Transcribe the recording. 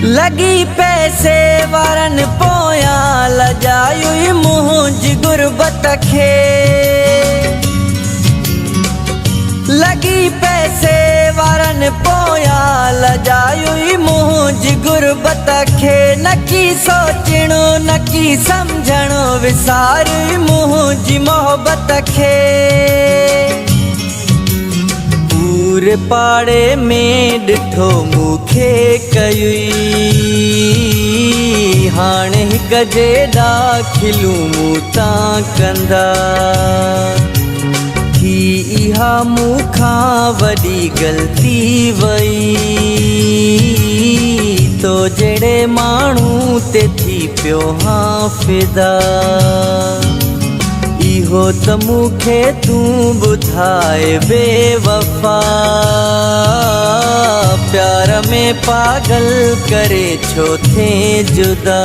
लगी पैसे वारन पोया लजायु मुंज गुरबत खे। लगी पैसे वारन पोया लजायु मुंज गुरबत खे। नकी सोचणो नकी समझणो विसारी मुंज मोहब्बत खे। पूरे पाड़े में डिठो मुखे कयुई हाणे हिक जेड़ा खिलूं मूता कंदा। थी इहा मूखा वडी गलती वई तो जेड़े मानू ते थी पियो हाँ फिदा। इहो त मूंखे तूं ॿुधाए बेवफा प्यार में पागल करे छो थे जुदा।